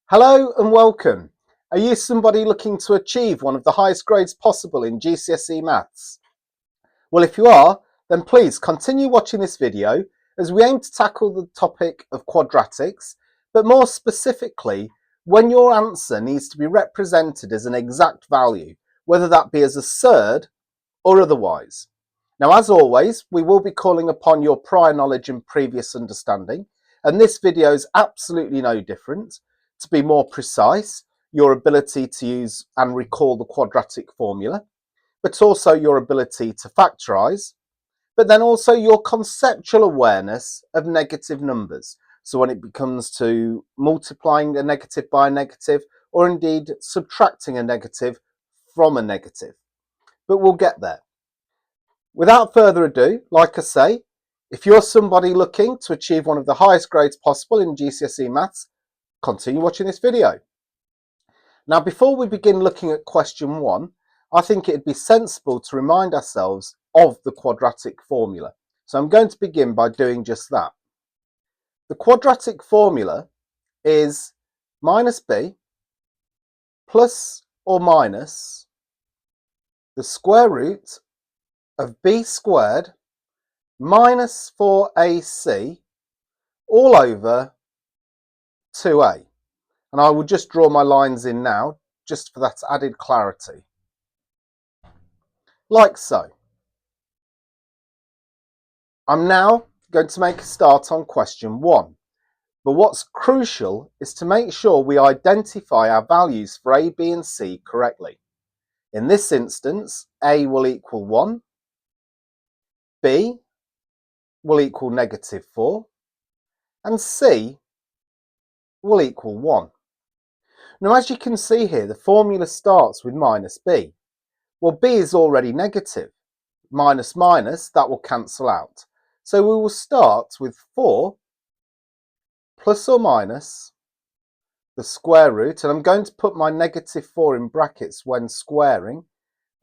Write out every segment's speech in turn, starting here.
Hello and welcome. Are you somebody looking to achieve one of the highest grades possible in GCSE maths? Well, if you are, then please continue watching this video as we aim to tackle the topic of quadratics, but more specifically, when your answer needs to be represented as an exact value, whether that be as a surd or otherwise. Now, as always, we will be calling upon your prior knowledge and previous understanding, and this video is absolutely no different. To be more precise, your ability to use and recall the quadratic formula, but also your ability to factorise, but then also your conceptual awareness of negative numbers. So when it comes to multiplying a negative by a negative, or indeed subtracting a negative from a negative. But we'll get there. Without further ado, like I say, if you're somebody looking to achieve one of the highest grades possible in GCSE maths, continue watching this video. Now, before we begin looking at question 1, I think it'd be sensible to remind ourselves of the quadratic formula. So I'm going to begin by doing just that. The quadratic formula is minus b plus or minus the square root of b squared minus 4ac all over 2a. And I will just draw my lines in now, just for that added clarity. Like so. I'm now going to make a start on question 1. But what's crucial is to make sure we identify our values for a, b and c correctly. In this instance, a will equal 1, b will equal negative 4, and c will equal 1. Now, as you can see here, the formula starts with minus b. Well, b is already negative. Minus minus, that will cancel out. So we will start with 4 plus or minus the square root, and I'm going to put my negative 4 in brackets when squaring,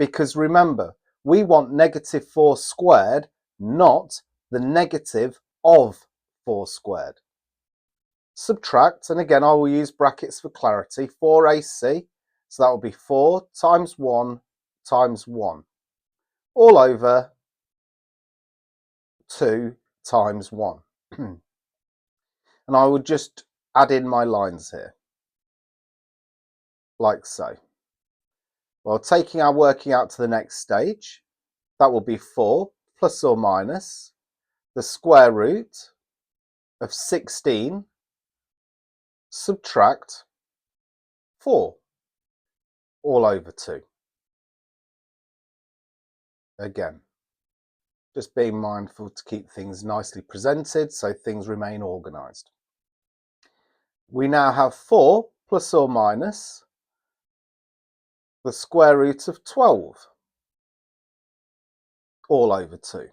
because remember, we want negative 4 squared, not the negative of 4 squared. Subtract, and again I will use brackets for clarity, 4ac, so that will be 4 times 1 times 1, all over 2 times 1. And I will just add in my lines here, like so. Well, taking our working out to the next stage, that will be 4 plus or minus the square root of 16 subtract 4 all over 2. Again, just being mindful to keep things nicely presented so things remain organised. We now have 4 plus or minus the square root of 12 all over 2.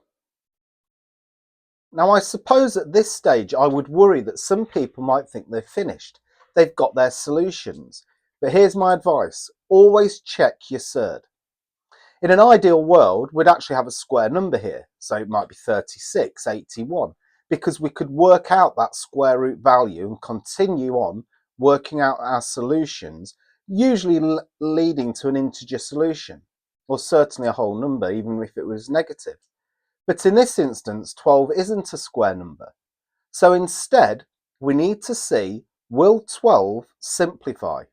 Now, I suppose at this stage I would worry that some people might think they've finished. They've got their solutions. But here's my advice. Always check your surd. In an ideal world, we'd actually have a square number here. So it might be 36, 81, because we could work out that square root value and continue on working out our solutions, usually leading to an integer solution, or certainly a whole number, even if it was negative. But in this instance, 12 isn't a square number. So instead, we need to see, will 12 simplify?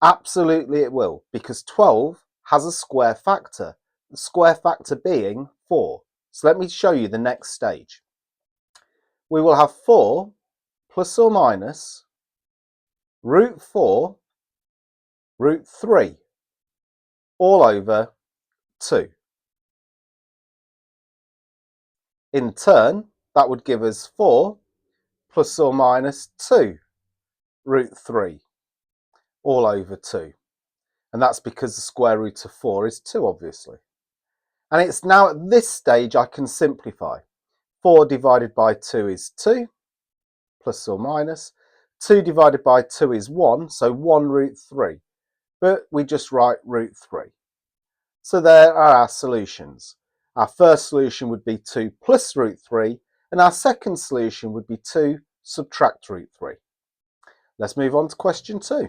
Absolutely it will, because 12 has a square factor, the square factor being 4. So let me show you the next stage. We will have 4 plus or minus root 4 root 3 all over 2. In turn, that would give us 4 plus or minus 2 root 3 all over 2. And that's because the square root of 4 is 2, obviously. And it's now at this stage I can simplify. 4 divided by 2 is 2, plus or minus. 2 divided by 2 is 1, so 1 root 3. But we just write root 3. So there are our solutions. Our first solution would be 2 plus root 3, and our second solution would be 2 subtract root 3. Let's move on to question 2.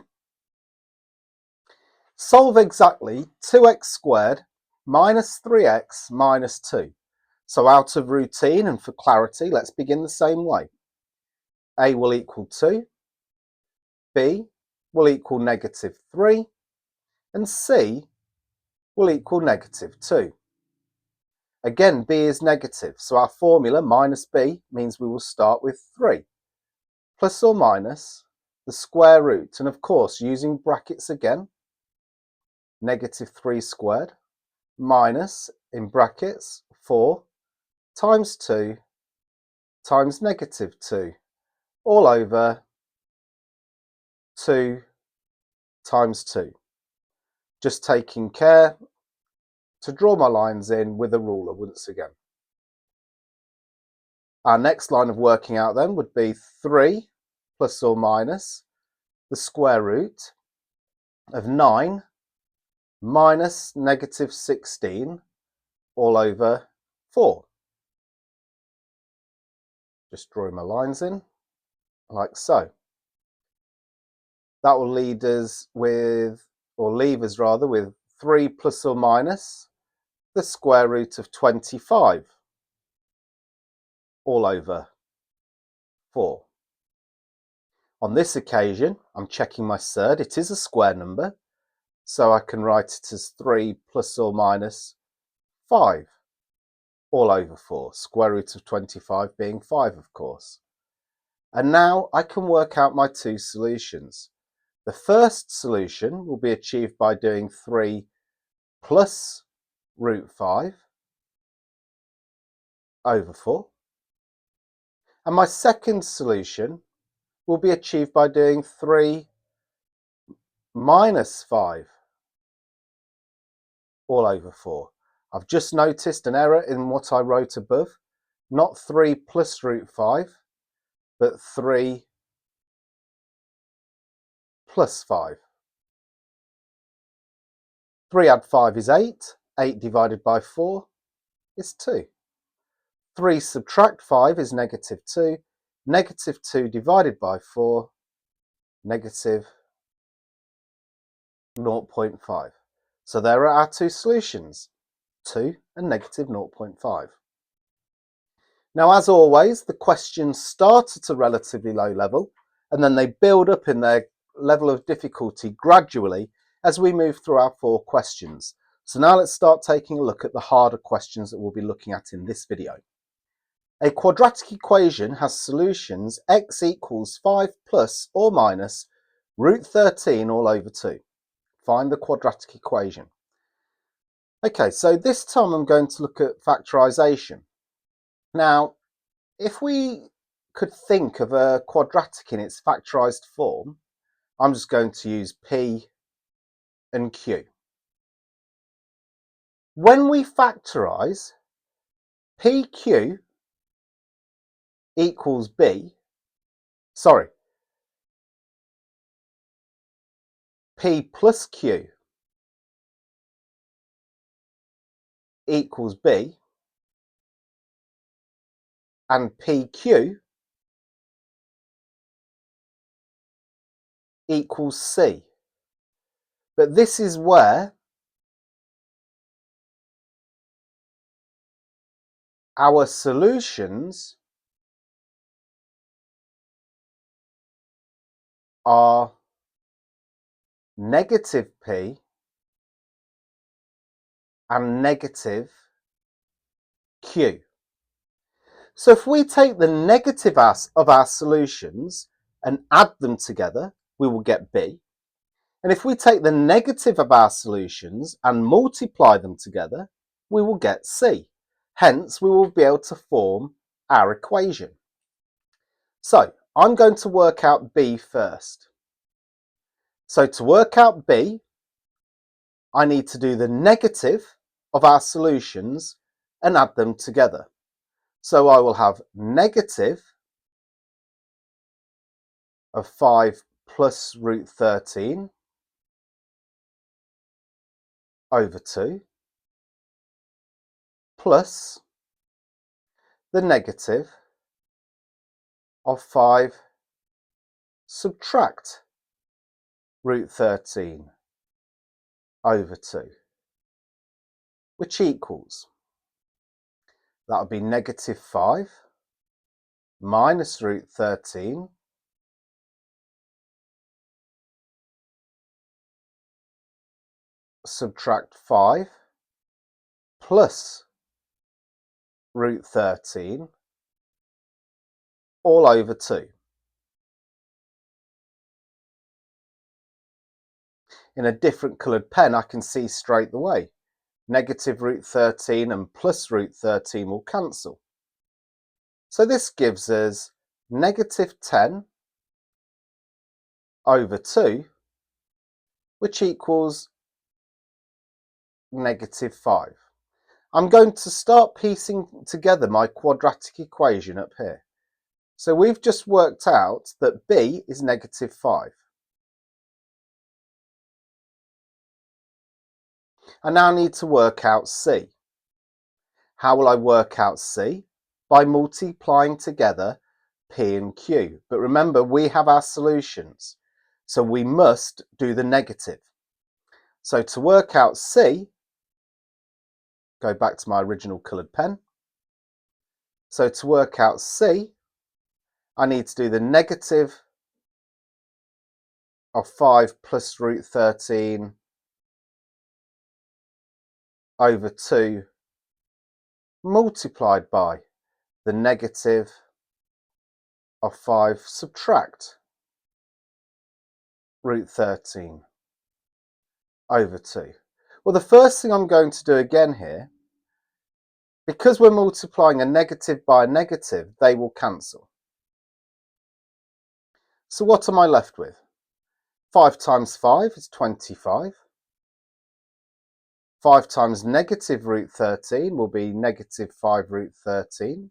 Solve exactly 2x squared minus 3x minus 2. So out of routine and for clarity, let's begin the same way. A will equal 2, B will equal negative 3, and C will equal negative 2. Again, B is negative, so our formula minus B means we will start with 3, plus or minus the square root, and of course using brackets again, negative 3 squared minus, in brackets, 4 times 2 times negative 2, all over 2 times 2. Just taking care to draw my lines in with a ruler once again. Our next line of working out then would be 3 plus or minus the square root of 9 minus negative 16 all over 4. Just drawing my lines in like so. That will lead us with, or leave us rather, with 3 plus or minus the square root of 25 all over 4. On this occasion, I'm checking my surd. It is a square number, so I can write it as 3 plus or minus 5 all over 4. Square root of 25 being 5, of course. And now I can work out my two solutions. The first solution will be achieved by doing 3 plus root 5 over 4. And my second solution will be achieved by doing 3 minus 5 all over 4. I've just noticed an error in what I wrote above. Not 3 plus root 5, but 3 plus 5. 3 add 5 is 8. 8 divided by 4 is 2. 3 subtract 5 is negative 2. Negative 2 divided by 4, negative 0.5. So there are our two solutions, 2 and negative 0.5. Now, as always, the questions start at a relatively low level and then they build up in their level of difficulty gradually as we move through our 4 questions. So now let's start taking a look at the harder questions that we'll be looking at in this video. A quadratic equation has solutions x equals 5 plus or minus root 13 all over 2. Find the quadratic equation. Okay, so this time I'm going to look at factorisation. Now, if we could think of a quadratic in its factorised form, I'm just going to use P and Q. When we factorise, PQ equals P plus Q equals B, and PQ equals C. But this is where our solutions are negative P and negative Q. So if we take the negative of our solutions and add them together, we will get B. And if we take the negative of our solutions and multiply them together, we will get C. Hence, we will be able to form our equation. So I'm going to work out B first. So to work out B, I need to do the negative of our solutions and add them together. So I will have negative of 5 plus root 13 over 2 plus the negative of 5 subtract root 13 over 2, which equals, that would be negative 5 minus root 13 subtract 5 plus root 13 all over 2. In a different coloured pen, I can see straight away. Negative root 13 and plus root 13 will cancel. So this gives us negative 10 over 2, which equals negative 5. I'm going to start piecing together my quadratic equation up here. So we've just worked out that b is negative 5. I now need to work out c. How will I work out c? By multiplying together p and q. But remember, we have our solutions, so we must do the negative. So to work out c, go back to my original coloured pen. So to work out c, I need to do the negative of 5 plus root 13 over 2 multiplied by the negative of 5 subtract root 13 over 2. Well, the first thing I'm going to do again here, because we're multiplying a negative by a negative, they will cancel. So what am I left with? 5 times 5 is 25. 5 times negative root 13 will be negative 5 root 13.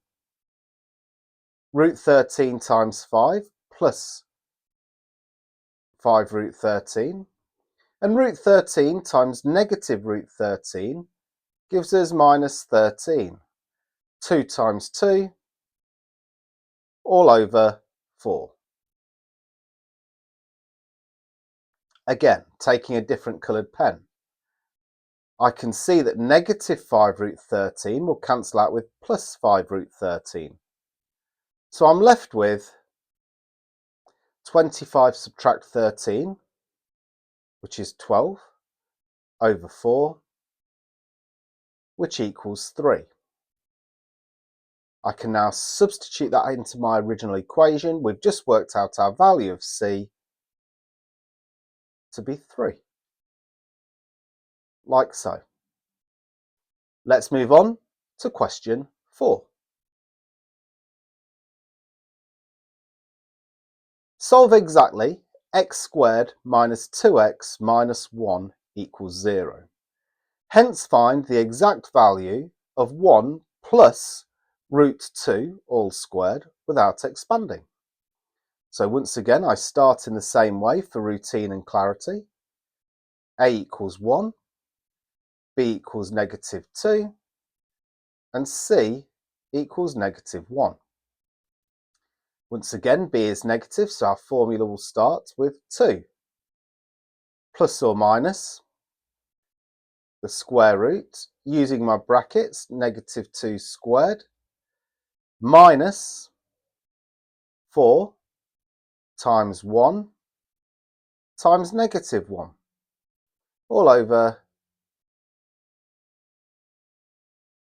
Root 13 times 5 plus 5 root 13. And root 13 times negative root 13 gives us minus 13. 2 times 2 all over 4. Again, taking a different coloured pen, I can see that negative 5 root 13 will cancel out with plus 5 root 13. So I'm left with 25 subtract 13, which is 12, over 4, which equals 3. I can now substitute that into my original equation. We've just worked out our value of c to be 3, like so. Let's move on to question 4. Solve exactly x squared minus 2x minus 1 equals 0. Hence find the exact value of 1 plus root 2 all squared without expanding. So once again, I start in the same way for routine and clarity. A equals 1, B equals negative 2, and C equals negative 1. Once again, B is negative, so our formula will start with 2. Plus or minus the square root, using my brackets, negative 2 squared, minus 4 times 1 times negative 1, all over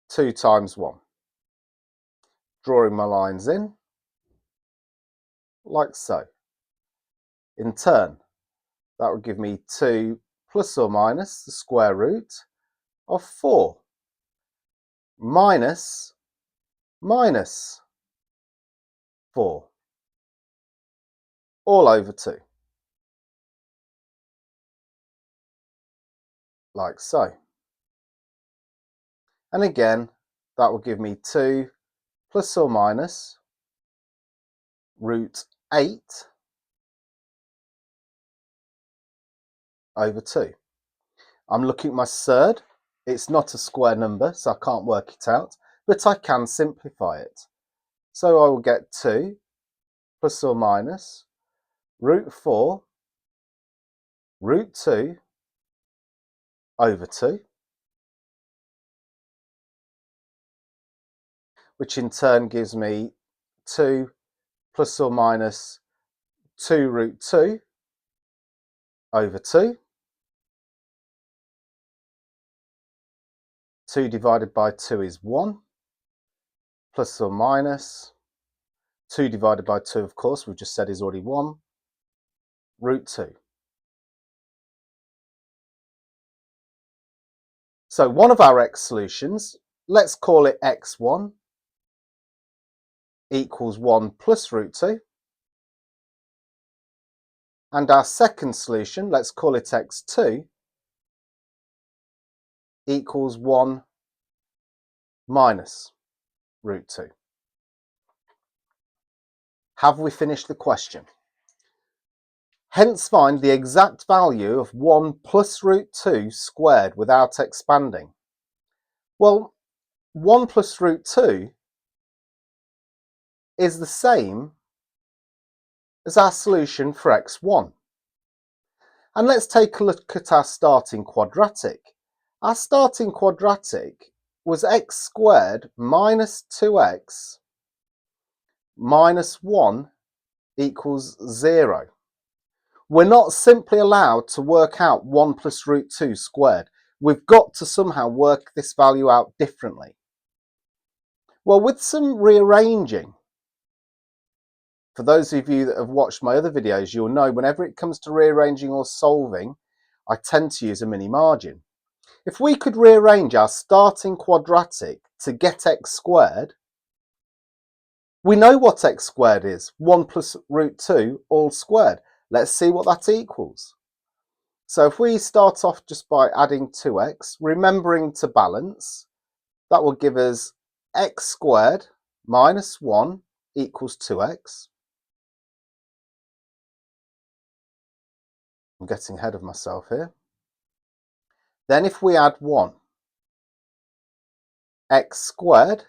2 times 1. Drawing my lines in, like so. In turn, that would give me 2 plus or minus the square root of 4 minus 4 all over 2, like so. And again, that will give me 2 plus or minus root 8 over 2. I'm looking at my surd. It's not a square number, so I can't work it out, but I can simplify it. So I will get 2 plus or minus root 4 root 2 over 2, which in turn gives me 2 plus or minus 2 root 2 over 2. 2 divided by 2 is 1, plus or minus 2 divided by 2, of course, we've just said is already 1, root 2. So one of our x solutions, let's call it x1, equals 1 plus root 2. And our second solution, let's call it x2, equals 1 minus root 2. Have we finished the question? Hence find the exact value of 1 plus root 2 squared without expanding. Well, 1 plus root 2 is the same as our solution for x1. And let's take a look at our starting quadratic. Our starting quadratic was x squared minus 2x minus 1 equals 0. We're not simply allowed to work out 1 plus root 2 squared. We've got to somehow work this value out differently. Well, with some rearranging, for those of you that have watched my other videos, you'll know whenever it comes to rearranging or solving, I tend to use a mini margin. If we could rearrange our starting quadratic to get x squared, we know what x squared is, 1 plus root 2 all squared. Let's see what that equals. So if we start off just by adding 2x, remembering to balance, that will give us x squared minus 1 equals 2x. I'm getting ahead of myself here. Then if we add 1, x squared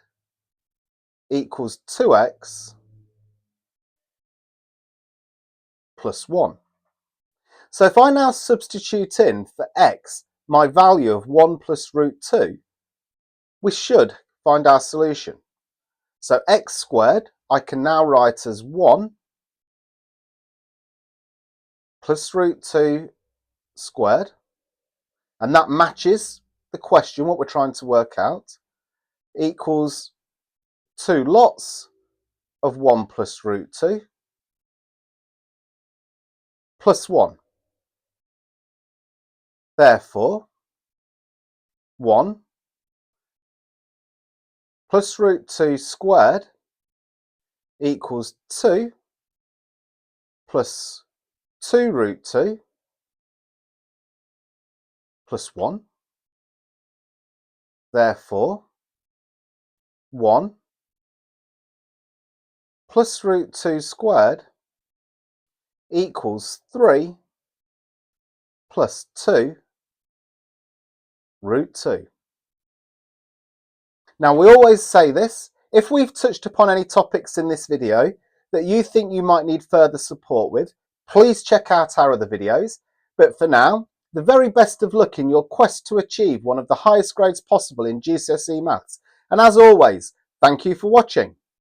equals 2x plus 1. So if I now substitute in for x my value of 1 plus root 2, we should find our solution. So x squared I can now write as 1 plus root 2 squared, and that matches the question, what we're trying to work out, equals 2 lots of 1 plus root 2 plus 1. Therefore, 1 plus root 2 squared equals 2 plus 2 root 2 plus 1. Therefore, 1 plus root 2 squared equals 3 plus 2 root 2. Now we always say this, if we've touched upon any topics in this video that you think you might need further support with, please check out our other videos. But for now, the very best of luck in your quest to achieve one of the highest grades possible in GCSE maths. And as always, thank you for watching.